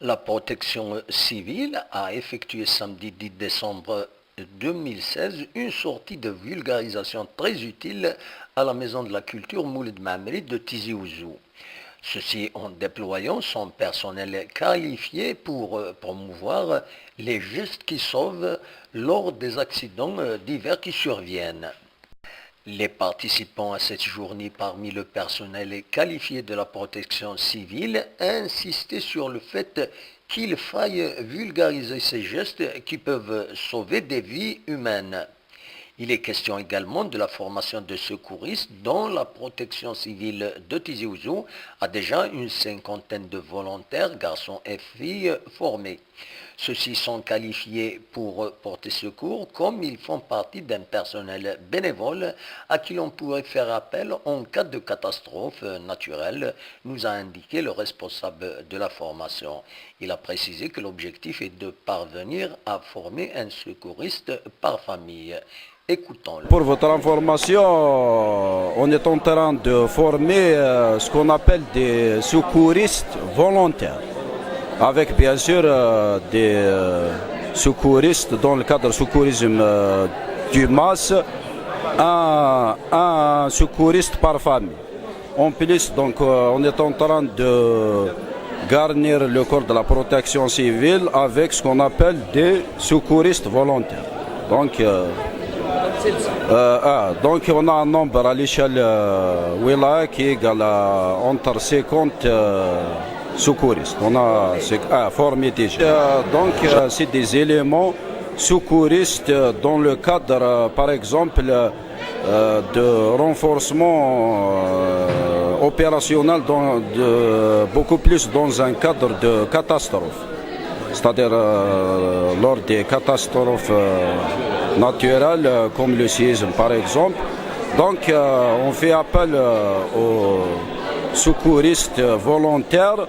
La protection civile a effectué samedi 10 décembre 2016 une sortie de vulgarisation très utile à la Maison de la Culture Moulid Mamri de Tizi Ouzou. Ceci en déployant son personnel qualifié pour promouvoir les gestes qui sauvent lors des accidents divers qui surviennent. Les participants à cette journée parmi le personnel qualifié de la protection civile insistaient sur le fait qu'il faille vulgariser ces gestes qui peuvent sauver des vies humaines. Il est question également de la formation de secouristes dont la protection civile de Tizi Ouzou a déjà une cinquantaine de volontaires, garçons et filles, formés. Ceux-ci sont qualifiés pour porter secours comme ils font partie d'un personnel bénévole à qui l'on pourrait faire appel en cas de catastrophe naturelle, nous a indiqué le responsable de la formation. Il a précisé que l'objectif est de parvenir à former un secouriste par famille. Écoutons-le. Pour votre information, on est en train de former ce qu'on appelle des secouristes volontaires, avec bien sûr des secouristes dans le cadre du secourisme du MAS, un secouriste par famille. En plus, donc, on est en train de garnir le corps de la protection civile avec ce qu'on appelle des secouristes volontaires. Donc on a un nombre à l'échelle Wilaya qui est égal à entre 50 secouristes. On a formé déjà. C'est des éléments secouristes dans le cadre, par exemple, de renforcement opérationnel beaucoup plus dans un cadre de catastrophe. C'est-à-dire lors des catastrophes naturelles comme le séisme par exemple. Donc on fait appel aux secouristes volontaires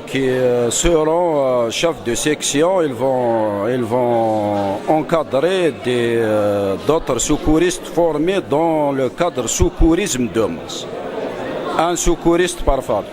qui seront chefs de section. Ils vont encadrer d'autres secouristes formés dans le cadre secourisme de masse. Un secouriste par femme.